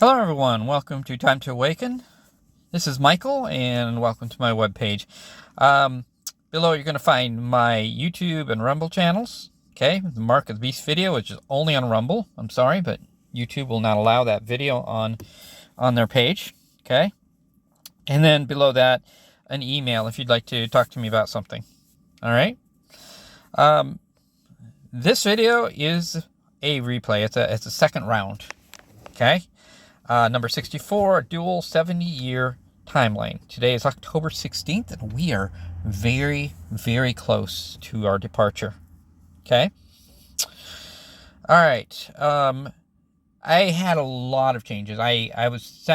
Hello everyone, welcome to Time to Awaken. This is Michael and welcome to my webpage. Below you're going to find my YouTube and Rumble channels. Okay, the Mark of the Beast video, which is only on Rumble. I'm sorry, but YouTube will not allow that video on their page. Okay, and then below that, an email if you'd like to talk to me about something. All right. This video is a replay. It's a second round. Okay. Number 64, a dual 70-year timeline. Today is October 16th, and we are very, very close to our departure. Okay? All right. I had a lot of changes. I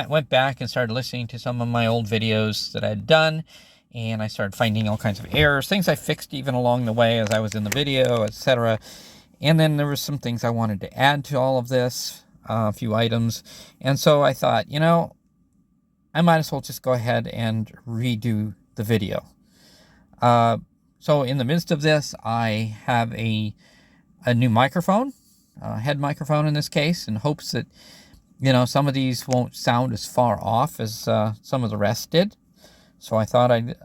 went back and started listening to some of my old videos that I had done, and I started finding all kinds of errors, things I fixed even along the way as I was in the video, etc. And then there were some things I wanted to add to all of this. A few items, and so I thought, I might as well just go ahead and redo the video. So in the midst of this, I have a new microphone, head microphone in this case, in hopes that some of these won't sound as far off as some of the rest did. So I thought I'd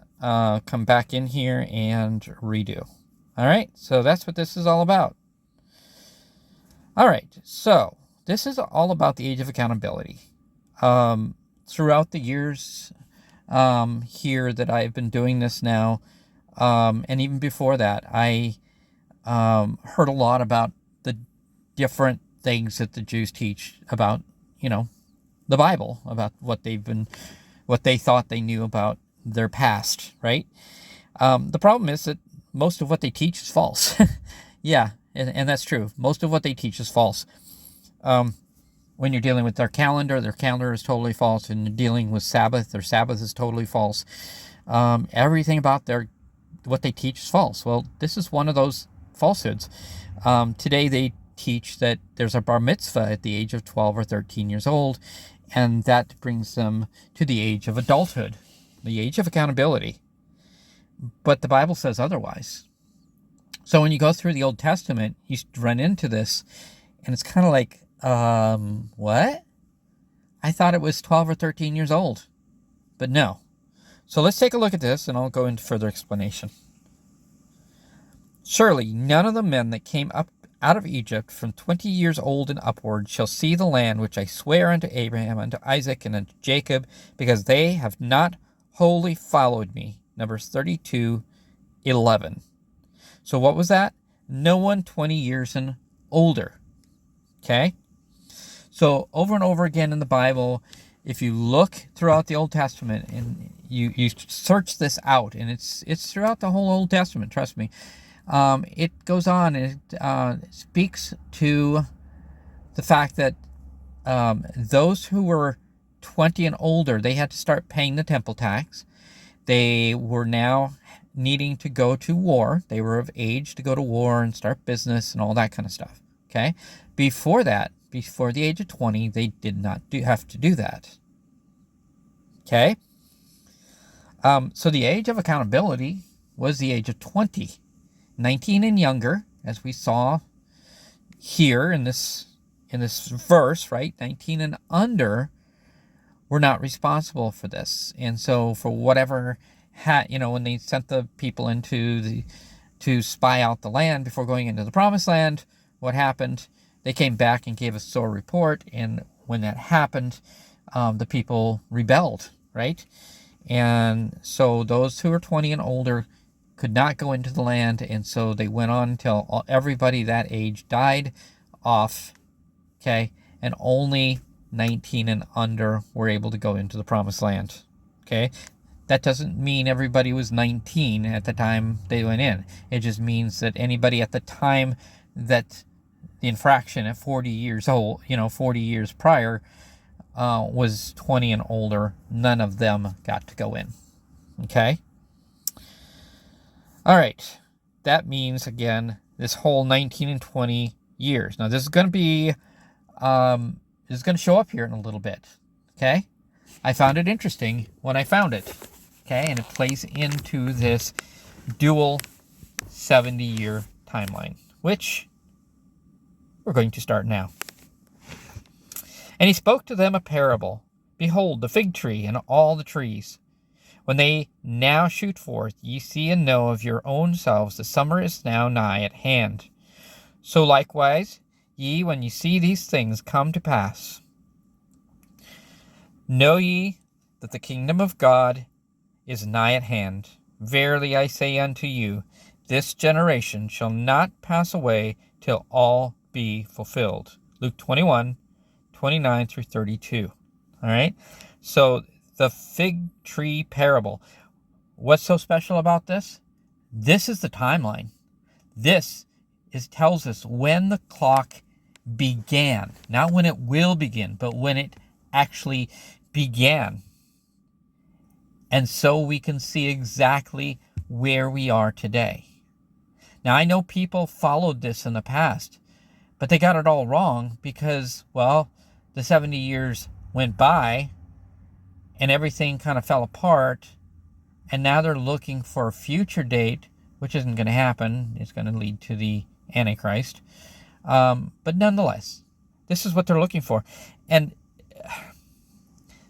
come back in here and redo. All right, so that's what this is all about. All right, so this is all about the age of accountability. Throughout the years here that I've been doing this now, and even before that, I heard a lot about the different things that the Jews teach about, the Bible, about what they thought they knew about their past, right? The problem is that most of what they teach is false. Yeah, and that's true. Most of what they teach is false. When you're dealing with their calendar is totally false. When you're dealing with Sabbath, their Sabbath is totally false. Everything about what they teach is false. Well, this is one of those falsehoods. Today they teach that there's a bar mitzvah at the age of 12 or 13 years old, and that brings them to the age of adulthood, the age of accountability. But the Bible says otherwise. So when you go through the Old Testament, you run into this, and it's kind of like, what? I thought it was 12 or 13 years old. But no. So let's take a look at this, and I'll go into further explanation. Surely none of the men that came up out of Egypt from 20 years old and upward shall see the land which I swear unto Abraham, unto Isaac, and unto Jacob, because they have not wholly followed me. Numbers 32:11. So what was that? No one 20 years and older. Okay? So over and over again in the Bible, if you look throughout the Old Testament and you search this out, and it's throughout the whole Old Testament, trust me, it goes on and it speaks to the fact that those who were 20 and older, they had to start paying the temple tax. They were now needing to go to war. They were of age to go to war and start business and all that kind of stuff. Okay? Before that, before the age of 20, they did not have to do that. Okay? So the age of accountability was the age of 20. 19 and younger, as we saw here in this verse, right? 19 and under were not responsible for this. And so for whatever when they sent the people to spy out the land before going into the promised land, what happened? They came back and gave a sore report, and when that happened, the people rebelled, right? And so those who were 20 and older could not go into the land, and so they went on until everybody that age died off, okay? And only 19 and under were able to go into the promised land, okay? That doesn't mean everybody was 19 at the time they went in. It just means that anybody at the time that the infraction at 40 years old, 40 years prior, was 20 and older. None of them got to go in. Okay? All right. That means, again, this whole 19 and 20 years. Now, this is going to be, this is going to show up here in a little bit. Okay? I found it interesting when I found it. Okay? And it plays into this dual 70-year timeline, which we're going to start now. And he spoke to them a parable. Behold, the fig tree and all the trees. When they now shoot forth, ye see and know of your own selves, the summer is now nigh at hand. So likewise, ye, when ye see these things come to pass, know ye that the kingdom of God is nigh at hand. Verily I say unto you, this generation shall not pass away till all be fulfilled. Luke 21:29 through 32. All right? So the fig tree parable. What's so special about this? This is the timeline. This tells us when the clock began. Not when it will begin, but when it actually began. And so we can see exactly where we are today. Now, I know people followed this in the past, but they got it all wrong because, well, the 70 years went by and everything kind of fell apart. And now they're looking for a future date, which isn't going to happen. It's going to lead to the Antichrist. But nonetheless, this is what they're looking for. And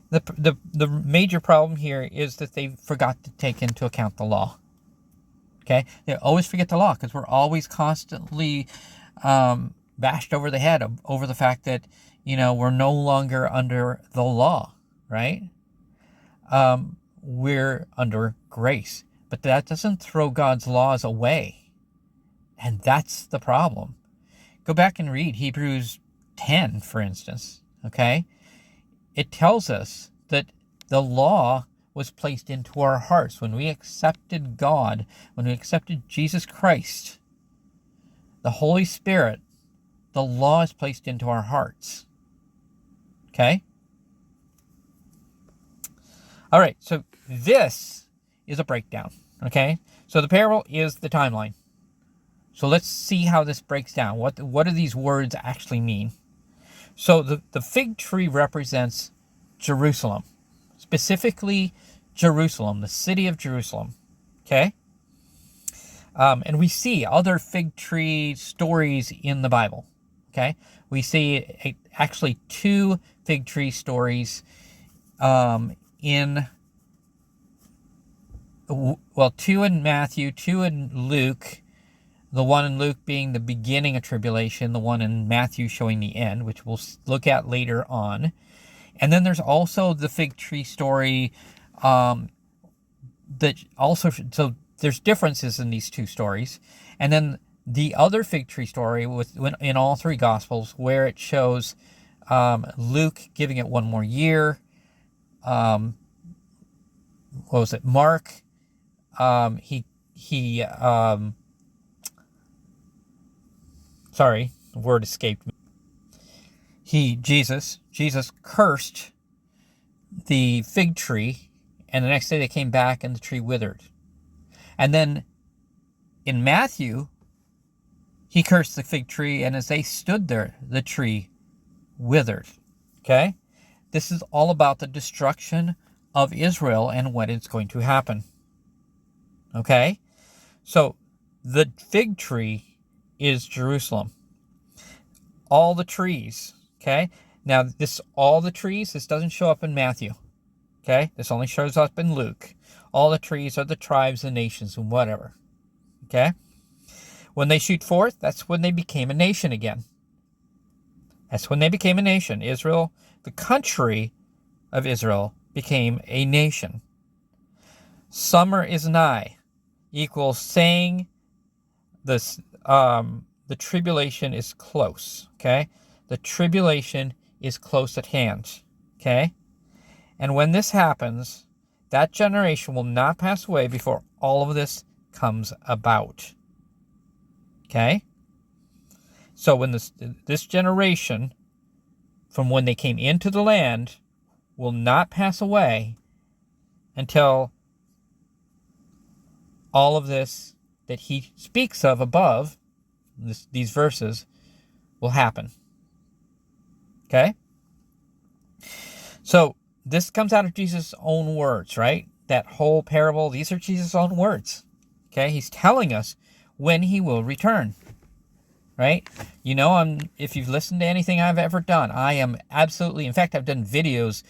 the major problem here is that they forgot to take into account the law. Okay? They always forget the law because we're always constantly bashed over the head over the fact that, we're no longer under the law, right? We're under grace. But that doesn't throw God's laws away. And that's the problem. Go back and read Hebrews 10, for instance. Okay? It tells us that the law was placed into our hearts. When we accepted God, when we accepted Jesus Christ, the Holy Spirit, the law is placed into our hearts. Okay? All right, so this is a breakdown. Okay? So the parable is the timeline. So let's see how this breaks down. What do these words actually mean? So the fig tree represents Jerusalem, specifically Jerusalem, the city of Jerusalem. Okay? And we see other fig tree stories in the Bible. Okay? We see actually 2 fig tree stories in 2 in Matthew, 2 in Luke. The one in Luke being the beginning of tribulation, the one in Matthew showing the end, which we'll look at later on. And then there's also the fig tree story that also, so there's differences in these 2 stories. And then the other fig tree story in all 3 Gospels, where it shows Luke giving it 1 more year. What was it? Mark, sorry, the word escaped me. Jesus cursed the fig tree, and the next day they came back and the tree withered. And then in Matthew, he cursed the fig tree, and as they stood there, the tree withered. Okay? This is all about the destruction of Israel and when it's going to happen. Okay? So the fig tree is Jerusalem. All the trees, okay? Now, all the trees, this doesn't show up in Matthew, okay? This only shows up in Luke. All the trees are the tribes, the nations, and whatever, okay? When they shoot forth, that's when they became a nation again. That's when they became a nation. Israel, the country of Israel, became a nation. Summer is nigh equals saying this. The tribulation is close, okay? The tribulation is close at hand, okay? And when this happens, that generation will not pass away before all of this comes about, okay? So when this generation, from when they came into the land, will not pass away until all of this that he speaks of above, these verses, will happen. Okay? So this comes out of Jesus' own words, right? That whole parable, these are Jesus' own words. Okay? He's telling us when he will return. right? You know, if you've listened to anything I've ever done, I am absolutely, in fact, I've done videos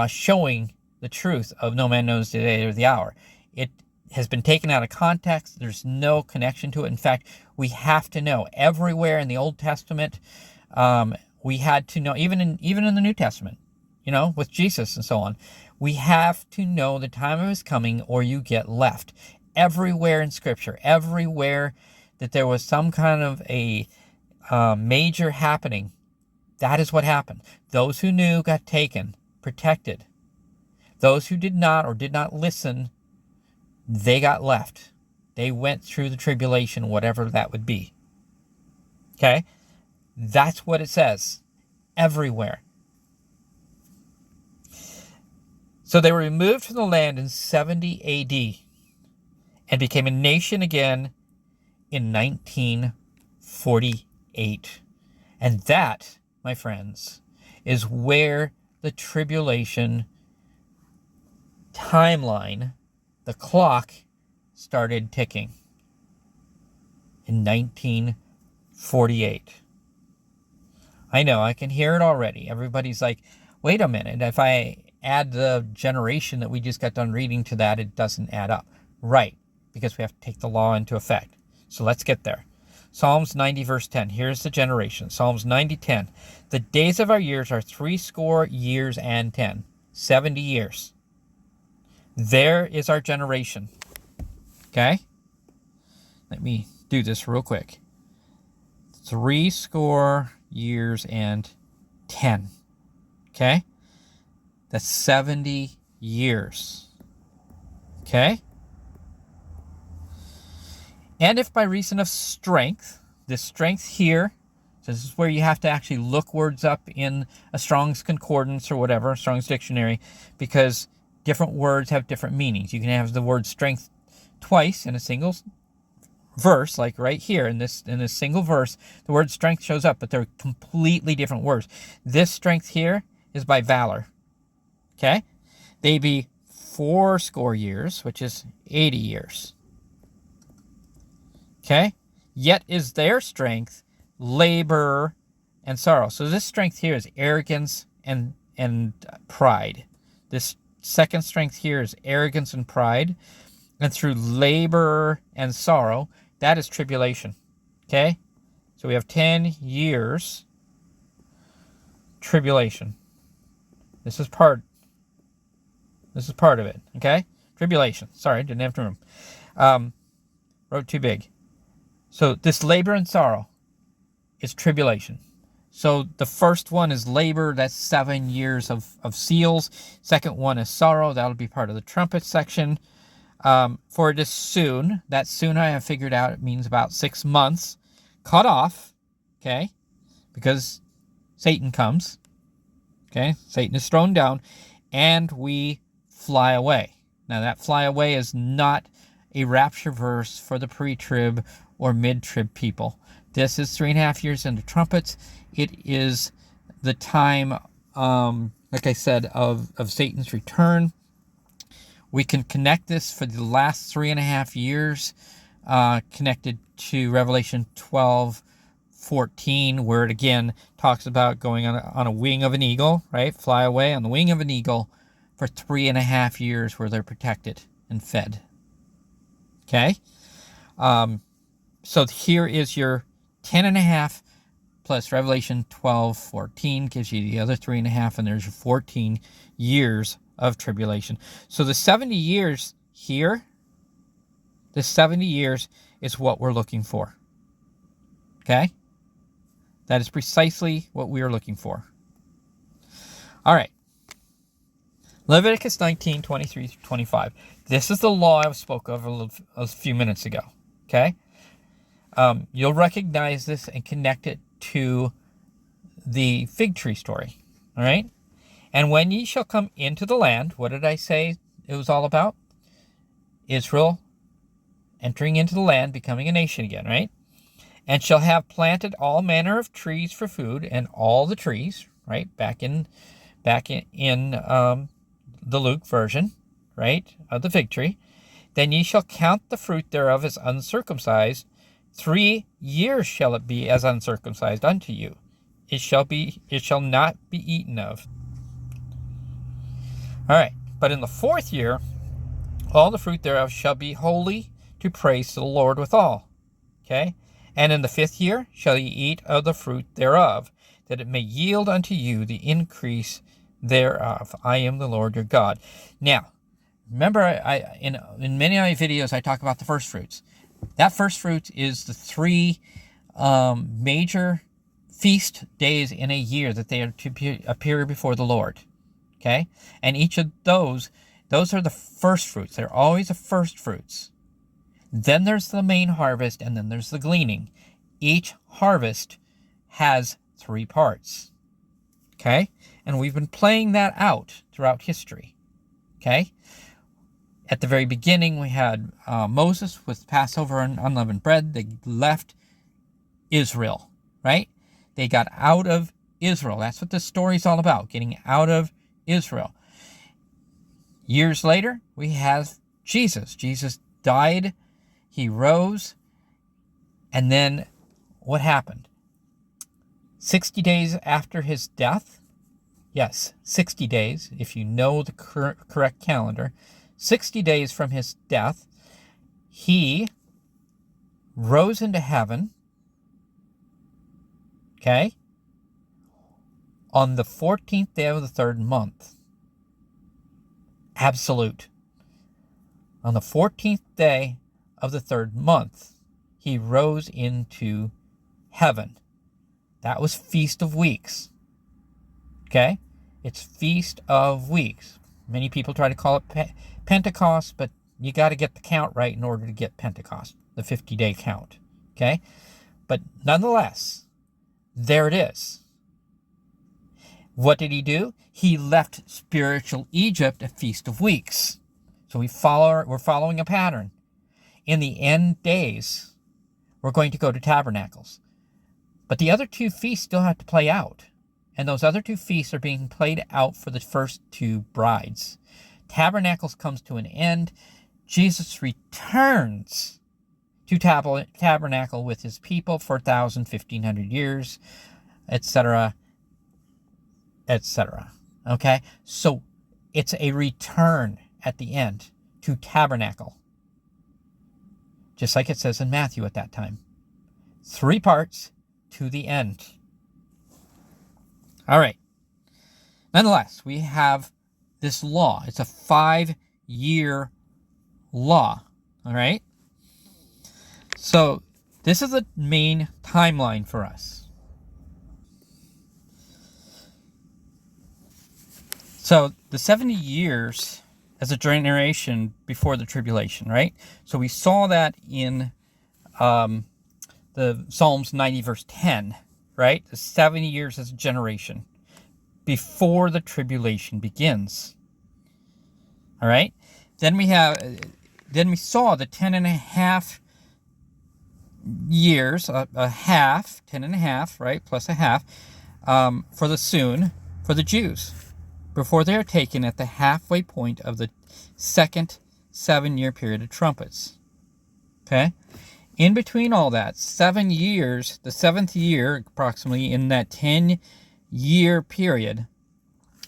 showing the truth of no man knows the day or the hour. It has been taken out of context. There's no connection to it. In fact, we have to know everywhere in the Old Testament. We had to know, even in the New Testament, you know, with Jesus and so on. We have to know the time of his coming or you get left. Everywhere in Scripture, everywhere that there was some kind of a major happening, that is what happened. Those who knew got taken, protected. Those who did not or did not listen, they got left. They went through the tribulation, whatever that would be. Okay? That's what it says. Everywhere. So they were removed from the land in 70 AD and became a nation again in 1948. And that, my friends, is where the tribulation timeline, the clock, started ticking. In 1948. I know, I can hear it already. Everybody's like, wait a minute, if I add the generation that we just got done reading to that, it doesn't add up. Right, because we have to take the law into effect. So let's get there. Psalms 90 verse 10. Here's the generation. Psalms 90:10. The days of our years are 80 years and 10. 70 years. There is our generation. Okay? Let me do this real quick. 80 years and 10. Okay? That's 70 years. Okay? And if by reason of strength, this strength here, so this is where you have to actually look words up in a Strong's Concordance or whatever, Strong's Dictionary, because different words have different meanings. You can have the word strength twice in a single verse, like right here in this single verse, the word strength shows up, but they're completely different words. This strength here is by valor. Okay? They be 80 years, which is 80 years. Okay? Yet is their strength labor and sorrow. So this strength here is arrogance and pride. This second strength here is arrogance and pride. And through labor and sorrow, that is tribulation. Okay? So we have 10 years tribulation. This is part of it. Okay? Tribulation. Sorry, didn't have room. Wrote too big. So this labor and sorrow is tribulation. So the first one is labor. That's 7 years of seals. Second one is sorrow. That'll be part of the trumpet section. For it is soon. That soon I have figured out it means about 6 months. Cut off. Okay? Because Satan comes. Okay? Satan is thrown down. And we fly away. Now that fly away is not a rapture verse for the pre-trib or mid-trib people. This is 3.5 years into trumpets. It is the time, like I said, of Satan's return. We can connect this for the last 3.5 years, connected to Revelation 12:14, where it again talks about going on a wing of an eagle, right? Fly away on the wing of an eagle for 3.5 years where they're protected and fed. Okay? So here is your 10.5 plus Revelation 12:14 gives you the other 3.5, and there's your 14 years of tribulation. So the 70 years here, the 70 years is what we're looking for. Okay? That is precisely what we are looking for. All right. Leviticus 19:23-25. This is the law I spoke of a few minutes ago. Okay? You'll recognize this and connect it to the fig tree story. All right? And when ye shall come into the land, what did I say it was all about? Israel entering into the land, becoming a nation again, right? And shall have planted all manner of trees for food, and all the trees, right? Back in the Luke version, right, of the fig tree. Then ye shall count the fruit thereof as uncircumcised, 3 years shall it be as uncircumcised unto you. It shall not be eaten of. All right. But in the 4th year, all the fruit thereof shall be holy to praise to the Lord withal. Okay? And in the 5th year shall ye eat of the fruit thereof, that it may yield unto you the increase thereof. I am the Lord your God. Now, remember, in many of my videos, I talk about the first fruits. That first fruit is the 3 major feast days in a year that they are to appear before the Lord. Okay? And each of those are the first fruits. They're always the first fruits. Then there's the main harvest, and then there's the gleaning. Each harvest has 3 parts. Okay? And we've been playing that out throughout history. Okay? At the very beginning, we had Moses with Passover and unleavened bread. They left Israel, right? They got out of Israel. That's what this story's all about, getting out of Israel. Years later, we have Jesus. Jesus died. He rose. And then what happened? 60 days after his death, yes, 60 days, if you know the correct calendar, 60 days from his death, he rose into heaven, okay, on the 14th day of the 3rd month. Absolute. On the 14th day of the 3rd month, he rose into heaven. That was Feast of Weeks. Okay? It's Feast of Weeks. Many people try to call it Pentecost, but you got to get the count right in order to get Pentecost, the 50-day count. Okay? But nonetheless, there it is. What did he do? He left spiritual Egypt at Feast of Weeks. So we're following a pattern. In the end days, we're going to go to Tabernacles. But the other 2 feasts still have to play out. And those other 2 feasts are being played out for the first 2 brides. Tabernacles comes to an end. Jesus returns to tabernacle with his people for 1,000, 1,500 years, etc., etc. Okay? So it's a return at the end to tabernacle. Just like it says in Matthew at that time. 3 parts to the end. All right. Nonetheless, we have this law. It's a 5-year law. All right. So this is the main timeline for us. So the 70 years as a generation before the tribulation, right? So we saw that in the Psalms 90 verse 10, right? The 70 years as a generation before the tribulation begins. All right. Then we saw the 10.5 years, a half, 10.5, right? Plus a half, for the Jews, before they are taken at the halfway point of the second 7-year period of trumpets. Okay? In between all that, 7 years, the 7th year, approximately in that 10-year period,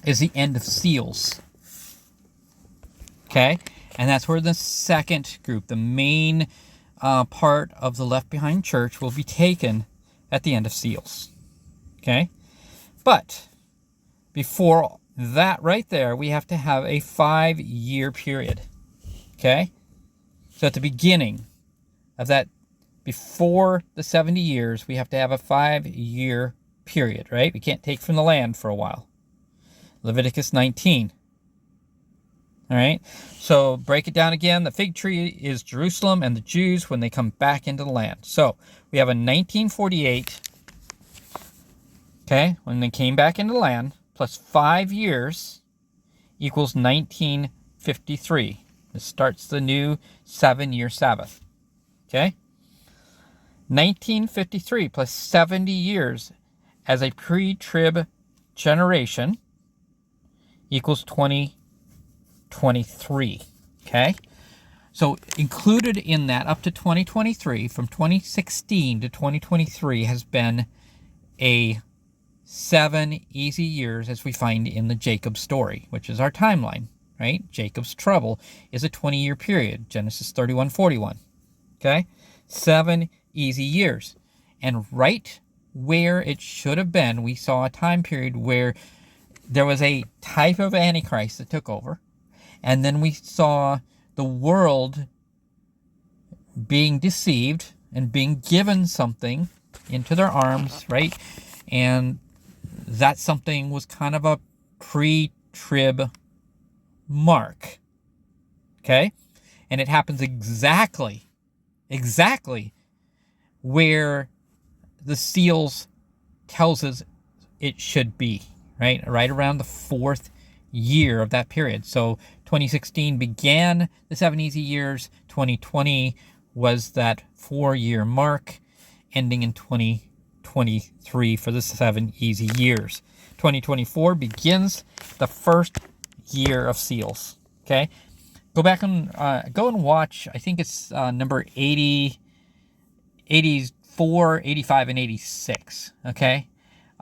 is the end of seals. Okay? And that's where the second group, the main part of the Left Behind Church, will be taken at the end of seals. Okay? But before that right there, we have to have a 5-year period. Okay? So at the beginning of that, before the 70 years, we have to have a 5-year period, right? We can't take from the land for a while. Leviticus 19. All right? So break it down again. The fig tree is Jerusalem and the Jews when they come back into the land. So we have a 1948, okay, when they came back into the land, plus 5 years equals 1953. This starts the new 7-year Sabbath. Okay? 1953 plus 70 years as a pre-trib generation equals 2023. Okay? So included in that up to 2023, from 2016 to 2023, has been a 7 easy years, as we find in the Jacob story, which is our timeline, right? Jacob's trouble is a 20-year period, Genesis 31:41. Okay? 7 easy years. And right where it should have been, we saw a time period where there was a type of Antichrist that took over. And then we saw the world being deceived and being given something into their arms, right? And that something was kind of a pre-trib mark. Okay? And it happens exactly where the seals tells us it should be, right? Right around the 4th year of that period. So 2016 began the 7 easy years. 2020 was that 4-year mark, ending in 2023 for the 7 easy years. 2024 begins the first year of seals. Okay, go back and go and watch. I think it's number 80, 84, 85, and 86. Okay.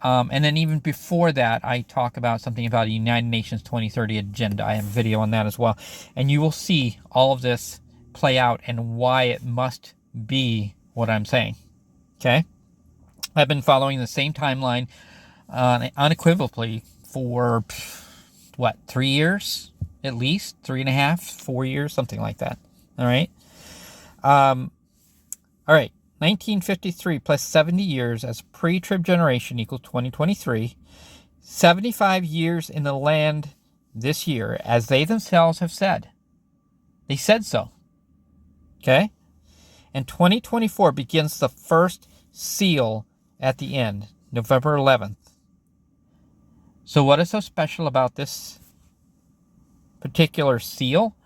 And then even before that, I talk about something about a United Nations 2030 agenda. I have a video on that as well. And you will see all of this play out and why it must be what I'm saying. Okay? I've been following the same timeline unequivocally for, 3 years? At least 3.5, 4 years, something like that. All right? All right. 1953 plus 70 years as pre-trib generation equals 2023. 75 years in the land this year, as they themselves have said. They said so. Okay? And 2024 begins the first seal at the end, November 11th. So what is so special about this particular seal?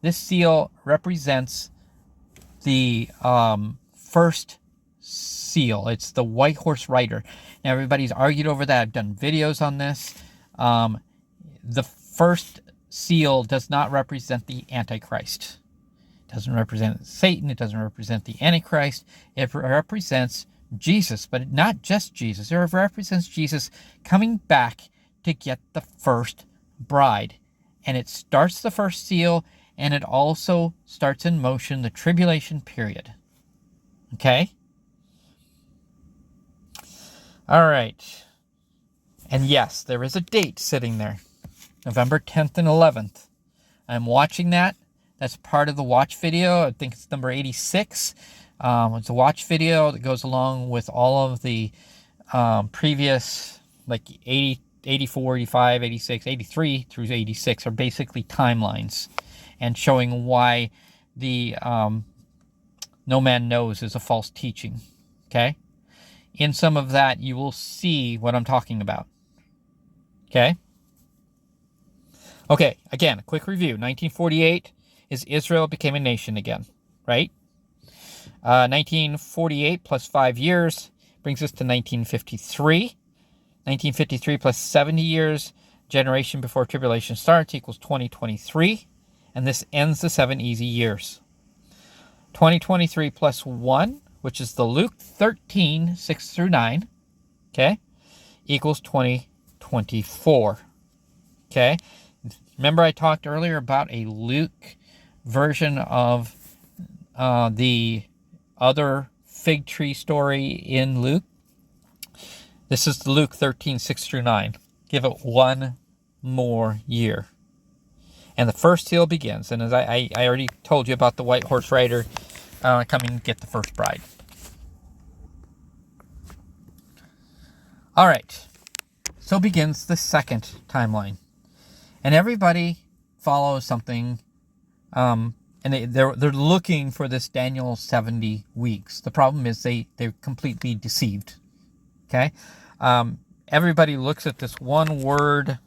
This seal represents the first seal. It's the white horse rider. Now everybody's argued over that. I've done videos on this. The first seal does not represent the Antichrist. It doesn't represent Satan. It doesn't represent the Antichrist. It represents Jesus, but not just Jesus. It represents Jesus coming back to get the first bride. And it starts the first seal, and it also starts in motion the tribulation period. Okay? All right. And yes, there is a date sitting there. November 10th and 11th. I'm watching that. That's part of the watch video. I think it's number 86. It's a watch video that goes along with all of the previous, like 80, 84, 85, 86, 83 through 86 are basically timelines and showing why the no man knows is a false teaching. Okay? In some of that, you will see what I'm talking about. Okay? Okay, again, a quick review. 1948 is Israel became a nation again, right? 1948 plus 5 years brings us to 1953. 1953 plus 70 years, generation before tribulation starts, equals 2023. And this ends the 7 easy years. 2023 plus 1, which is the Luke 13, 6 through 9, okay, equals 2024. Okay? Remember I talked earlier about a Luke version of the other fig tree story in Luke? This is Luke 13, 6 through 9. Give it 1 more year. And the first seal begins. And as I already told you about the white horse rider coming to get the first bride. All right. So begins the second timeline. And everybody follows something. And they're looking for this Daniel 70 weeks. The problem is they're completely deceived. Okay? Everybody looks at this one word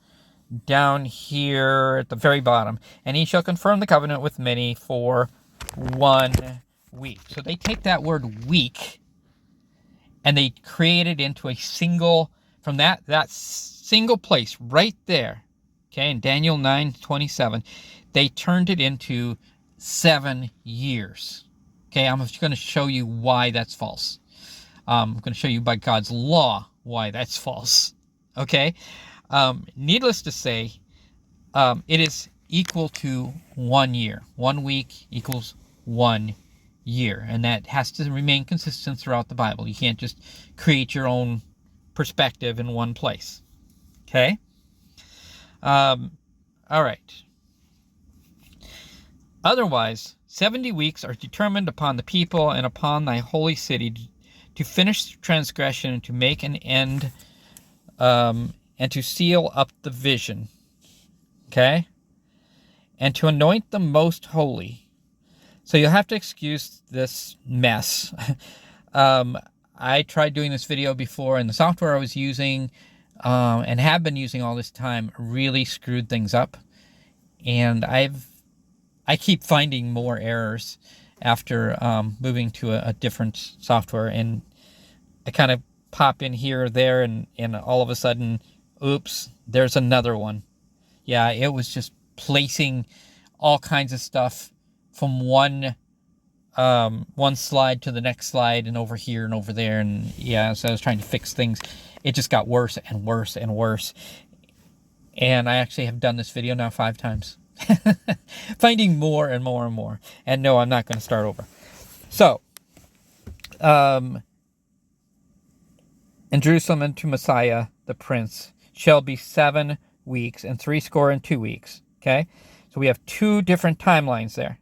down here at the very bottom. And he shall confirm the covenant with many for 1 week. So they take that word week and they create it into a single, from that single place right there. Okay, in Daniel 9:27, they turned it into 7 years. Okay, I'm just going to show you why that's false. I'm going to show you by God's law why that's false. Okay, needless to say, it is equal to 1 year. 1 week equals 1 year, and that has to remain consistent throughout the Bible. You can't just create your own perspective in one place. Okay? All right. Otherwise, 70 weeks are determined upon the people and upon thy holy city to finish transgression and to make an end, and to seal up the vision. Okay? And to anoint the most holy. So you'll have to excuse this mess. I tried doing this video before, and the software I was using and have been using all this time really screwed things up. And I keep finding more errors after moving to a different software. And I kind of pop in here or there, and all of a sudden, oops, there's another one. Yeah, it was just placing all kinds of stuff from one slide to the next slide, and over here and over there, and yeah, so I was trying to fix things. It just got worse and worse and worse, and I actually have done this video now 5 times, finding more and more and more. And no, I'm not going to start over. So, in Jerusalem unto Messiah the Prince shall be 7 weeks and 62 weeks. Okay, so we have 2 different timelines there.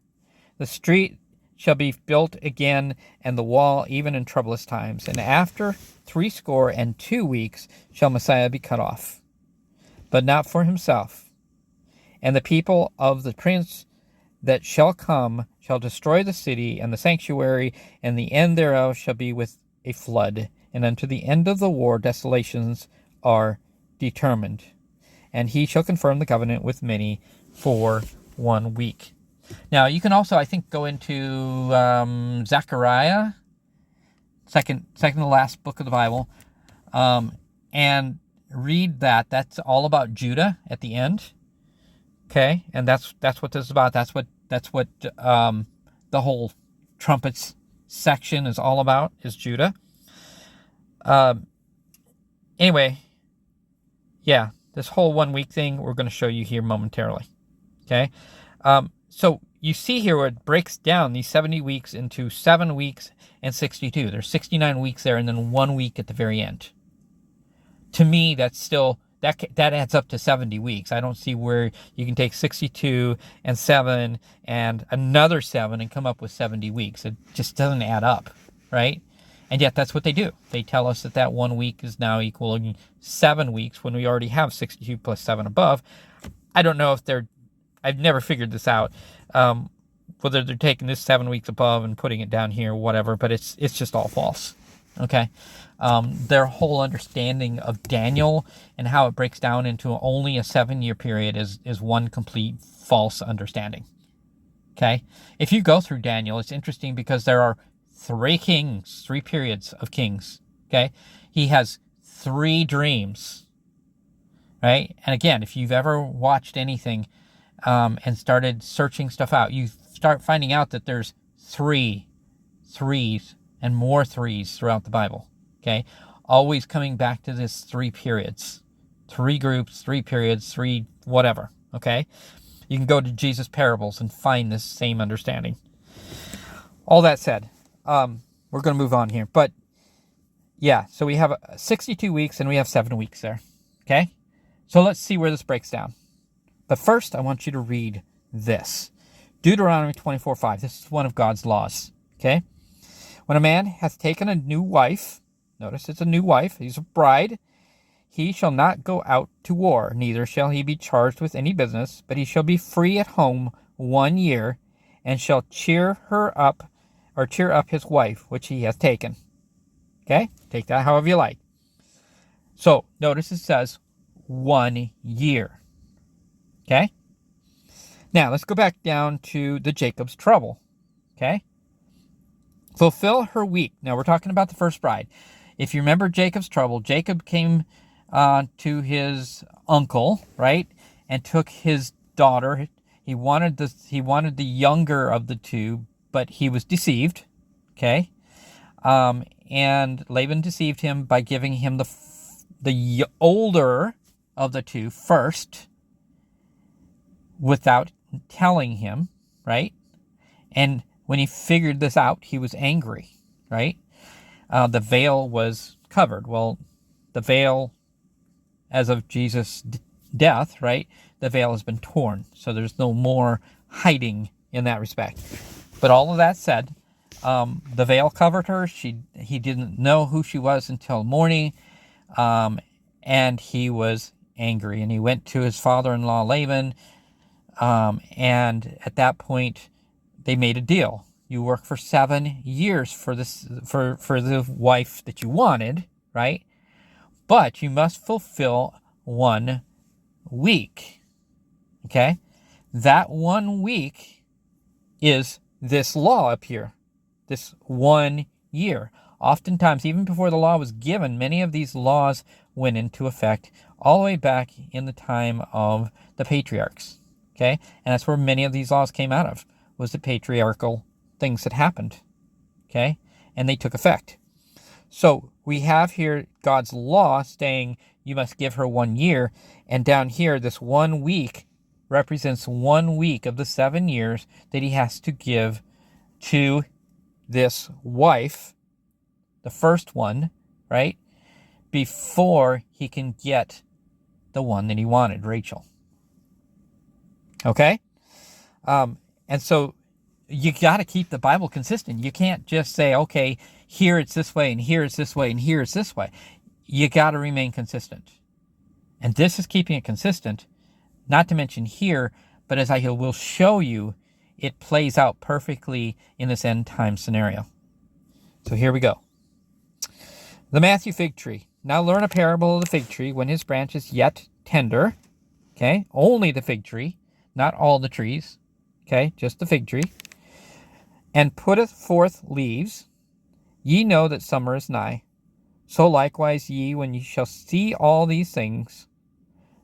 The street shall be built again, and the wall even in troublous times. And after 62 weeks shall Messiah be cut off, but not for himself. And the people of the prince that shall come shall destroy the city and the sanctuary, and the end thereof shall be with a flood. And unto the end of the war desolations are determined. And he shall confirm the covenant with many for 1 week. Now, you can also, I think, go into Zechariah, second to last book of the Bible, and read that. That's all about Judah at the end. Okay, and that's what this is about. That's what the whole trumpets section is all about, is Judah. Anyway, yeah, this whole 1 week thing we're going to show you here momentarily. Okay, so you see here where it breaks down these 70 weeks into 7 weeks and 62. There's 69 weeks there, and then 1 week at the very end. To me, that's still, that adds up to 70 weeks. I don't see where you can take 62 and 7 and another 7 and come up with 70 weeks. It just doesn't add up, right? And yet that's what they do. They tell us that 1 week is now equaling 7 weeks when we already have 62 plus 7 above. I don't know if I've never figured this out, whether they're taking this 7 weeks above and putting it down here, whatever, but it's just all false. Okay, their whole understanding of Daniel and how it breaks down into only a 7-year period is one complete false understanding. Okay, if you go through Daniel, it's interesting because there are 3 kings, 3 periods of kings. Okay, he has 3 dreams, right? And again, if you've ever watched anything and started searching stuff out, you start finding out that there's 3 threes and more 3s throughout the Bible. Okay, always coming back to this 3 periods, 3 groups, 3 periods, 3 whatever. Okay, you can go to Jesus' parables and find this same understanding. All that said, we're going to move on here, but yeah, so we have 62 weeks and we have 7 weeks there. Okay, so let's see where this breaks down. But first, I want you to read this. Deuteronomy 24:5. This is one of God's laws. Okay? When a man hath taken a new wife, notice it's a new wife, he's a bride, he shall not go out to war, neither shall he be charged with any business, but he shall be free at home 1 year, and shall cheer up his wife, which he hath taken. Okay? Take that however you like. So, notice it says 1 year. Okay? Now, let's go back down to the Jacob's trouble. Okay? Fulfill her week. Now, we're talking about the first bride. If you remember Jacob's trouble, Jacob came to his uncle, right, and took his daughter, He wanted the younger of the two, but he was deceived. Okay. And Laban deceived him by giving him the older of the two first without telling him, right? And when he figured this out, he was angry, right? The veil was covered. Well, the veil, as of Jesus' death, right? The veil has been torn. So there's no more hiding in that respect. But all of that said, the veil covered her. He didn't know who she was until morning. And he was angry. And he went to his father-in-law Laban. And at that point, they made a deal. You work for 7 years for the wife that you wanted, right? But you must fulfill 1 week. Okay? That 1 week is this law up here. This 1 year. Oftentimes, even before the law was given, many of these laws went into effect all the way back in the time of the patriarchs. Okay? And that's where many of these laws came out of, was the patriarchal things that happened. Okay? And they took effect. So we have here God's law saying you must give her 1 year. And down here, this 1 week represents 1 week of the 7 years that he has to give to this wife, the first one, right? Before he can get the one that he wanted, Rachel. Okay? And so you got to keep the Bible consistent. You can't just say, okay, here it's this way, and here it's this way, and here it's this way. You got to remain consistent. And this is keeping it consistent, not to mention here, but as I will show you, it plays out perfectly in this end time scenario. So here we go. The Matthew fig tree. Now learn a parable of the fig tree when his branch is yet tender. Okay, only the fig tree, not all the trees. Okay, just the fig tree. And putteth forth leaves. Ye know that summer is nigh. So likewise ye, when ye shall see all these things,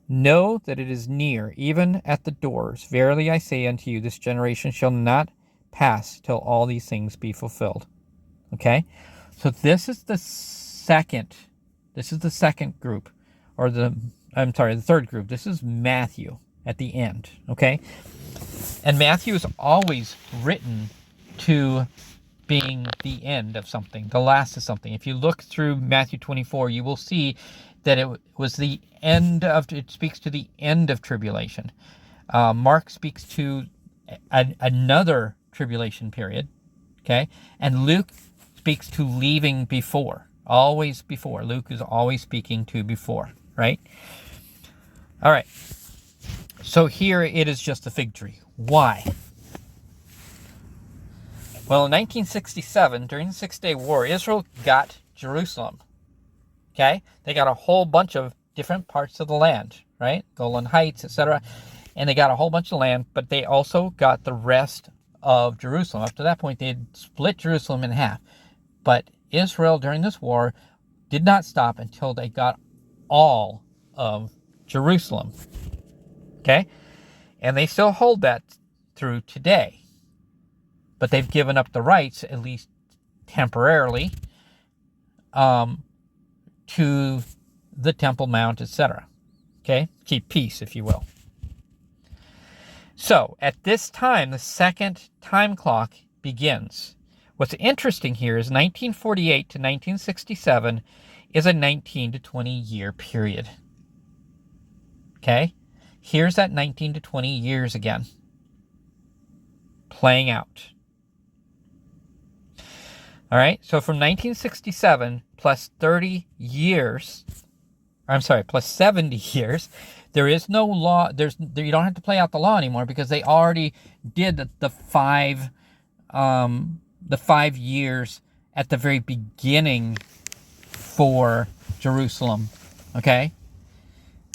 know that it is near, even at the doors. Verily I say unto you, this generation shall not pass till all these things be fulfilled. Okay? So this is the second group, or the third group. This is Matthew at the end. Okay? And Matthew is always written to being the end of something, the last of something. If you look through Matthew 24, you will see that it was the end of, it speaks to the end of tribulation. Mark speaks to another tribulation period, okay? And Luke speaks to leaving before, always before. Luke is always speaking to before, right? All right. So here it is just a fig tree. Why? Well, in 1967, during the Six-Day War, Israel got Jerusalem. Okay? They got a whole bunch of different parts of the land, right? Golan Heights, etc. And they got a whole bunch of land, but they also got the rest of Jerusalem. Up to that point, they had split Jerusalem in half. But Israel, during this war, did not stop until they got all of Jerusalem. Okay? And they still hold that through today. But they've given up the rights, at least temporarily, to the Temple Mount, etc. Okay? Keep peace, if you will. So, at this time, the second time clock begins. What's interesting here is 1948 to 1967 is a 19 to 20 year period. Okay? Here's that 19 to 20 years again. Playing out. All right, so from 1967 plus 30 years, plus 70 years, there is no law. You don't have to play out the law anymore because they already did the 5 years at the very beginning for Jerusalem. Okay,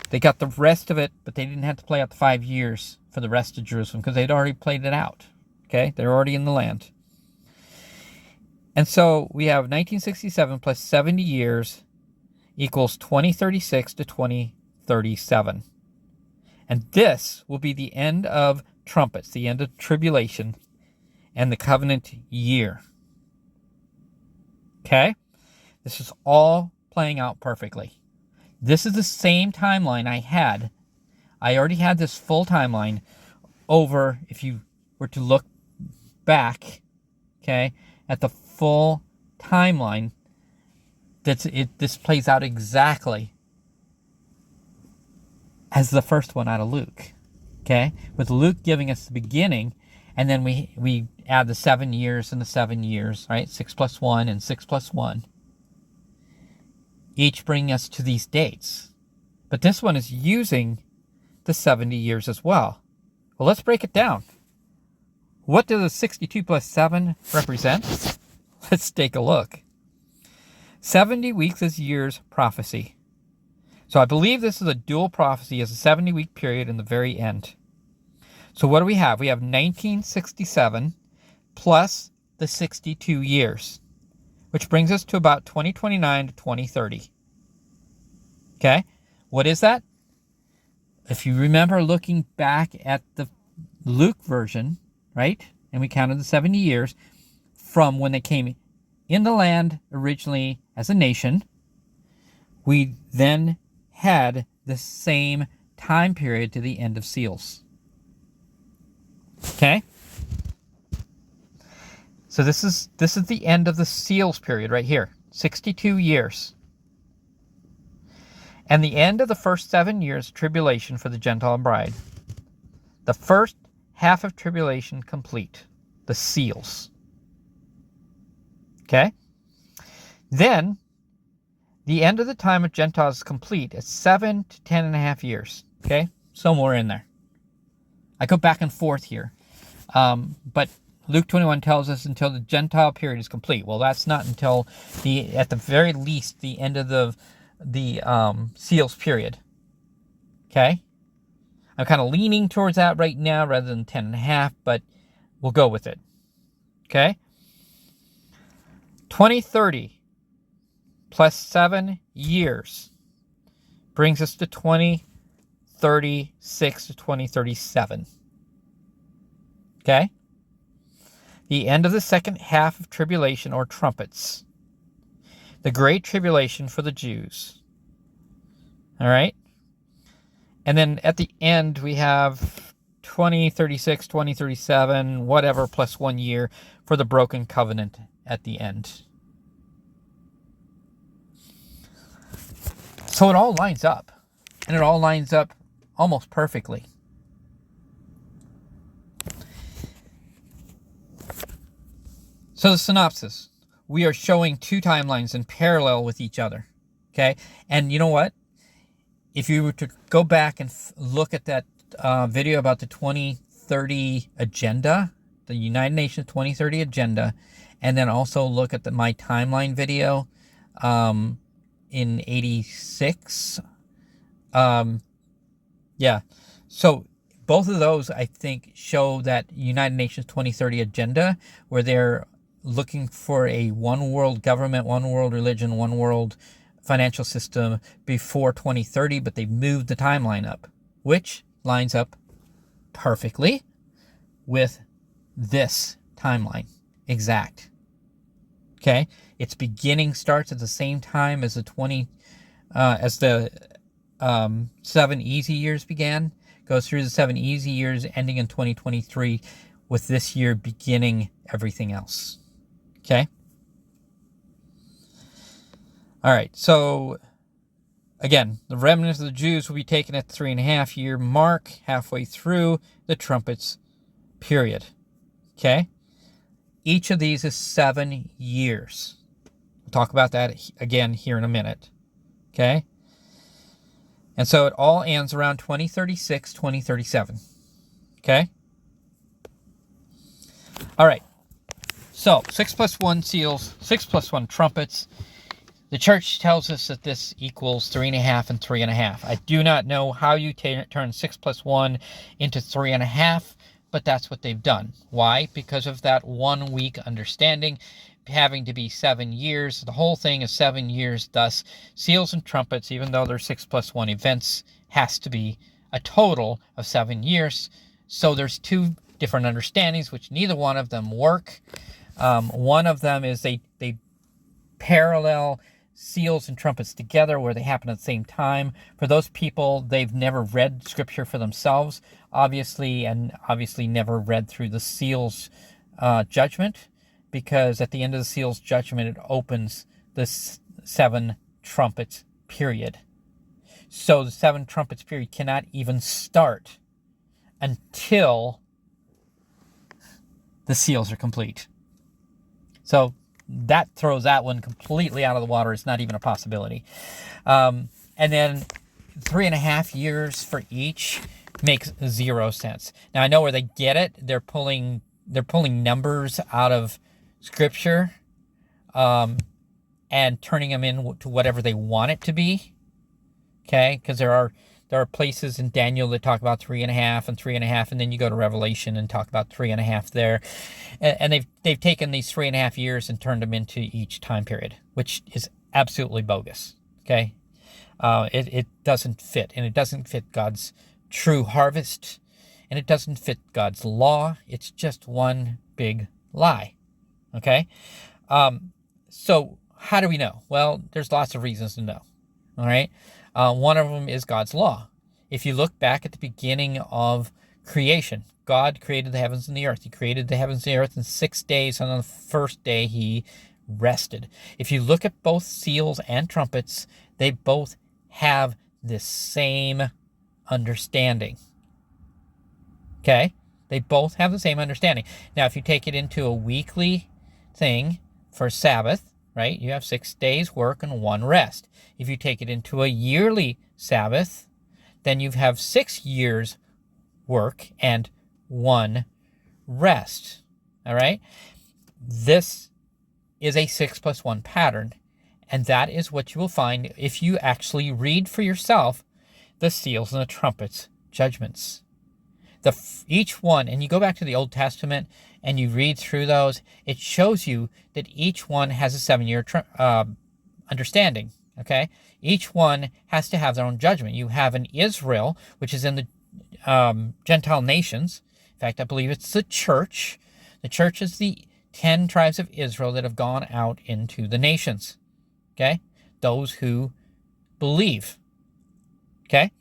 they got the rest of it, but they didn't have to play out the 5 years for the rest of Jerusalem because they'd already played it out. Okay, they're already in the land. And so we have 1967 plus 70 years equals 2036 to 2037. And this will be the end of trumpets, the end of tribulation, and the covenant year. Okay? This is all playing out perfectly. This is the same timeline I had. I already had this full timeline over, if you were to look back, okay, at the full timeline, this plays out exactly as the first one out of Luke. Okay? With Luke giving us the beginning, and then we add the 7 years and the 7 years, right? 6 plus 1 and 6 plus 1. Each bring us to these dates. But this one is using the 70 years as well. Well, let's break it down. What does the 62 plus 7 represent? Let's take a look. 70 weeks is years prophecy. So I believe this is a dual prophecy as a 70-week period in the very end. So what do we have? We have 1967 plus the 62 years, which brings us to about 2029 to 2030. Okay? What is that? If you remember looking back at the Luke version, right? And we counted the 70 years from when they came in the land originally as a nation. We then had the same time period to the end of seals. Okay? So this is the end of the seals period right here. 62 years. And the end of the first 7 years tribulation for the Gentile bride. The first half of tribulation complete. The seals. Okay? Then the end of the time of Gentiles is complete at 7 to 10.5 years. Okay? Somewhere in there. I go back and forth here. But Luke 21 tells us until the Gentile period is complete. Well, that's not until at the very least, the end of the seals period. Okay? I'm kind of leaning towards that right now rather than 10.5, but we'll go with it. Okay? 2030 plus 7 years brings us to 2036 to 2037. Okay? The end of the second half of tribulation or trumpets. The great tribulation for the Jews. All right? And then at the end, we have 2036, 2037, whatever, plus 1 year for the broken covenant at the end. So it all lines up. And it all lines up almost perfectly. So the synopsis. We are showing two timelines in parallel with each other. Okay? And you know what? If you were to go back and look at that video about the 2030 agenda, the United Nations 2030 agenda, and then also look at my timeline video in 86. Yeah. So both of those, I think, show that United Nations 2030 agenda, where they're looking for a one world government, one world religion, one world financial system before 2030, but they've moved the timeline up, which lines up perfectly with this timeline. Exact. Okay? Its beginning starts at the same time as the 7 easy years began, goes through the 7 easy years, ending in 2023, with this year beginning everything else. Okay? All right, so again, the remnant of the Jews will be taken at the 3.5 year mark, halfway through the trumpets period. Okay? Each of these is 7 years. We'll talk about that again here in a minute. Okay? And so it all ends around 2036, 2037. Okay? All right. So 6 plus 1 seals, 6 plus 1 trumpets. The church tells us that this equals 3.5 and 3.5. I do not know how you turn 6 plus 1 into 3.5, but that's what they've done. Why? Because of that 1 week understanding having to be 7 years. The whole thing is 7 years. Thus, seals and trumpets, even though they're 6 plus 1 events, has to be a total of 7 years So there's two different understandings, which neither one of them work. One of them is they parallel seals and trumpets together where they happen at the same time. For those people, they've never read scripture for themselves, obviously never read through the seals judgment, because at the end of the seals judgment, it opens the seven trumpets period. So the seven trumpets period cannot even start until the seals are complete. So that throws that one completely out of the water. It's not even a possibility. And then 3.5 years for each makes zero sense. Now I know where they get it. They're pulling numbers out of scripture, and turning them into whatever they want it to be. Okay, because there are places in Daniel that talk about 3.5 and 3.5, and then you go to Revelation and talk about 3.5 there, and they've taken these 3.5 years and turned them into each time period, which is absolutely bogus. Okay, it doesn't fit, and it doesn't fit God's true harvest, and it doesn't fit God's law. It's just one big lie. Okay, so how do we know? Well, there's lots of reasons to know. All right. One of them is God's law. If you look back at the beginning of creation, God created the heavens and the earth. He created the heavens and the earth in 6 days, and on the first day he rested. If you look at both seals and trumpets, they both have the same understanding. Okay? They both have the same understanding. Now, if you take it into a weekly thing for Sabbath, right, you have 6 days work and 1 rest. If you take it into a yearly Sabbath, then you have 6 years work and 1 rest. All right? This is a 6+1 pattern, and that is what you will find if you actually read for yourself the seals and the trumpets judgments. Each one, and you go back to the Old Testament and you read through those, it shows you that each one has a 7-year understanding. Okay, each one has to have their own judgment. You have an Israel, which is in the Gentile nations. In fact, I believe it's the church. The church is the 10 tribes of Israel that have gone out into the nations. Okay, those who believe. Okay,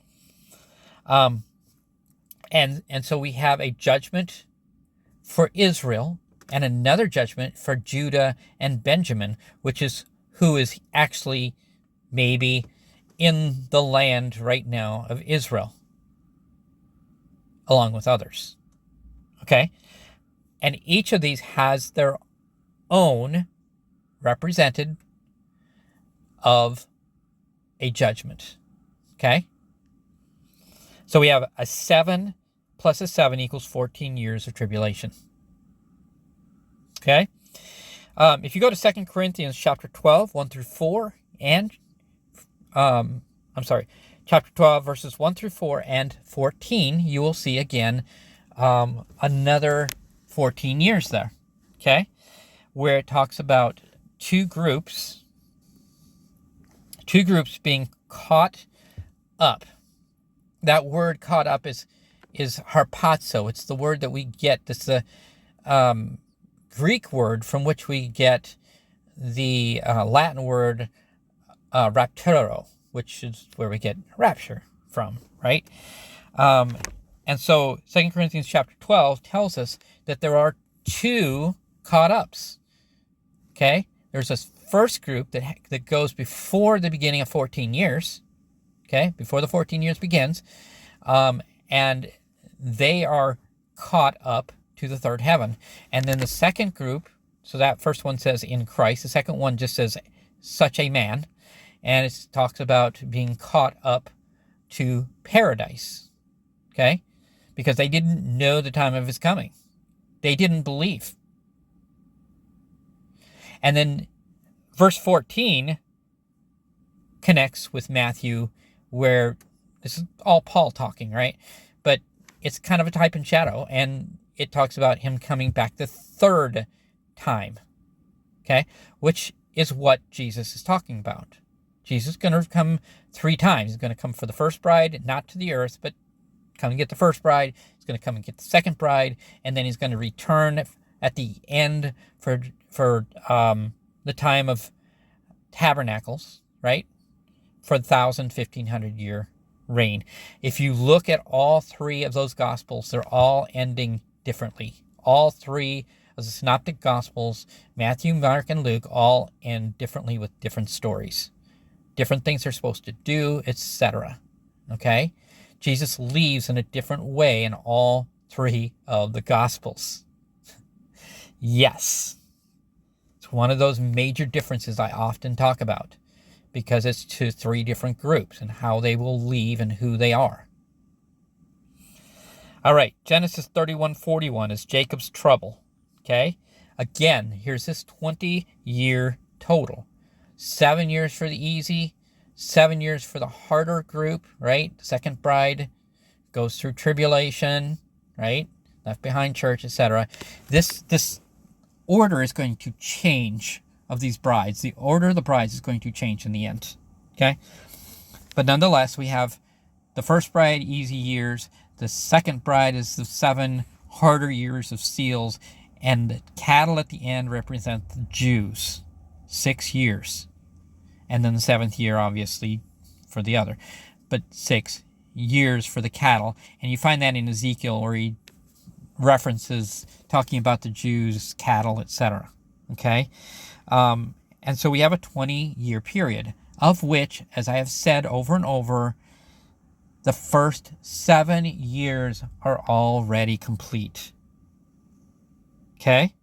and so we have a judgment for Israel and another judgment for Judah and Benjamin, which is who is actually maybe in the land right now of Israel, along with others. Okay? And each of these has their own represented of a judgment. Okay? So we have a 7 plus a 7 equals 14 years of tribulation. Okay? If you go to 2 Corinthians chapter 12, 1 through 4, and chapter 12, verses 1 through 4 and 14, you will see again another 14 years there. Okay? Where it talks about two groups being caught up. That word caught up is harpazo. It's the word that we get. It's the Greek word from which we get the Latin word rapturo, which is where we get rapture from, right? And so 2 Corinthians chapter 12 tells us that there are two caught ups. Okay? There's a first group that goes before the beginning of 14 years. Okay? Before the 14 years begins. And they are caught up to the third heaven. And then the second group, so that first one says in Christ. The second one just says such a man. And it talks about being caught up to paradise. Okay? Because they didn't know the time of his coming. They didn't believe. And then verse 14 connects with Matthew, where this is all Paul talking, right? But it's kind of a type and shadow, and it talks about him coming back the third time. Okay? Which is what Jesus is talking about. Jesus is going to come 3 times. He's going to come for the first bride, not to the earth, but come and get the first bride. He's going to come and get the second bride, and then he's going to return at the end for the time of tabernacles, right? For the 1,500-year reign. If you look at all three of those gospels, they're all ending differently. All three of the synoptic gospels, Matthew, Mark, and Luke, all end differently with different stories. Different things they're supposed to do, etc. Okay? Jesus leaves in a different way in all three of the gospels. Yes. It's one of those major differences I often talk about, because it's to three different groups and how they will leave and who they are. All right, Genesis 31:41 is Jacob's trouble. Okay? Again, here's this 20-year total. 7 years for the easy, 7 years for the harder group, right? The second bride goes through tribulation, right? Left behind church, etc. This order is going to change of these brides. The order of the brides is going to change in the end. Okay? But nonetheless, we have the first bride, easy years. The second bride is the 7 harder years of seals. And the cattle at the end represent the Jews. 6 years. And then the 7th year, obviously, for the other. But 6 years for the cattle. And you find that in Ezekiel, where he references talking about the Jews, cattle, etc. Okay? And so we have a 20-year period, of which, as I have said over and over, the first 7 years are already complete. Okay?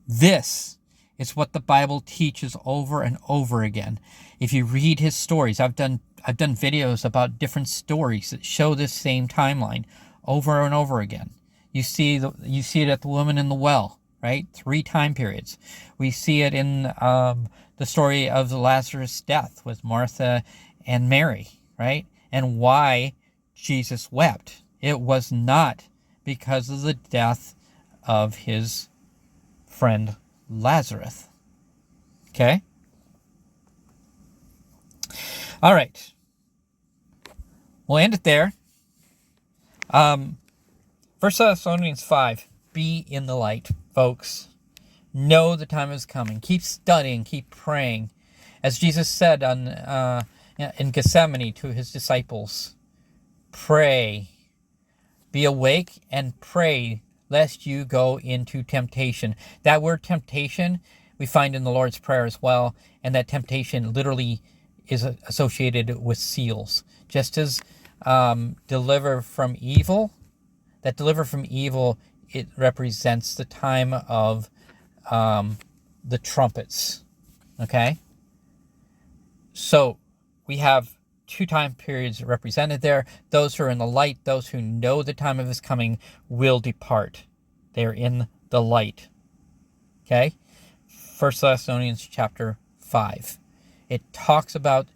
This is what the Bible teaches over and over again. If you read his stories, I've done videos about different stories that show this same timeline over and over again. You see it at the woman in the well, right? 3 time periods. We see it in the story of the Lazarus death with Martha and Mary, right? And why Jesus wept. It was not because of the death of his friend Lazarus. Okay? All right. We'll end it there. 1 Thessalonians 5. Be in the light, folks. Know the time is coming. Keep studying. Keep praying. As Jesus said in Gethsemane to his disciples, pray. Be awake and pray, lest you go into temptation. That word temptation we find in the Lord's Prayer as well, and that temptation literally is associated with seals. Just as deliver from evil, that deliver from evil, it represents the time of the trumpets. Okay? So we have 2 time periods represented there. Those who are in the light, those who know the time of his coming, will depart. They're in the light. Okay? 1 Thessalonians chapter 5. It talks about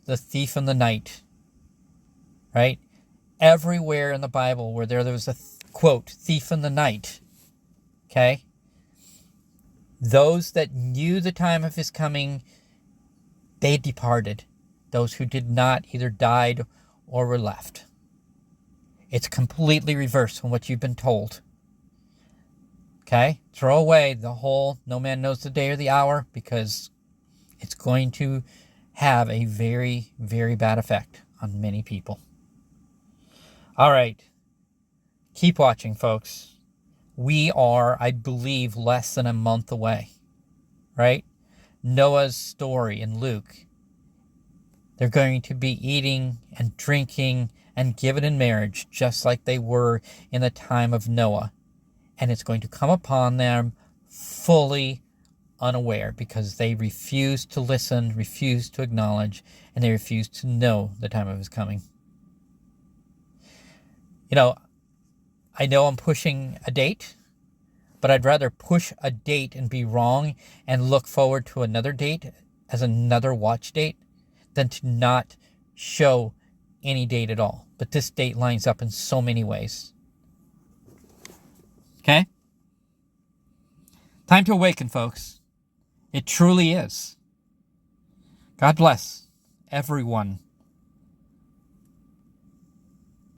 the thief in the night. Right? Everywhere in the Bible where there was a quote, thief in the night. Okay? Those that knew the time of his coming, they departed. Those who did not either died or were left. It's completely reversed from what you've been told. Okay? Throw away the whole no man knows the day or the hour, because it's going to have a very, very bad effect on many people. All right. Keep watching, folks. We are, I believe, less than a month away. Right? Noah's story in Luke. They're going to be eating and drinking and given in marriage just like they were in the time of Noah. And it's going to come upon them fully unaware, because they refuse to listen, refuse to acknowledge, and they refuse to know the time of his coming. You know I'm pushing a date, but I'd rather push a date and be wrong and look forward to another date as another watch date than to not show any date at all. But this date lines up in so many ways. Okay? Time to awaken, folks. It truly is. God bless everyone.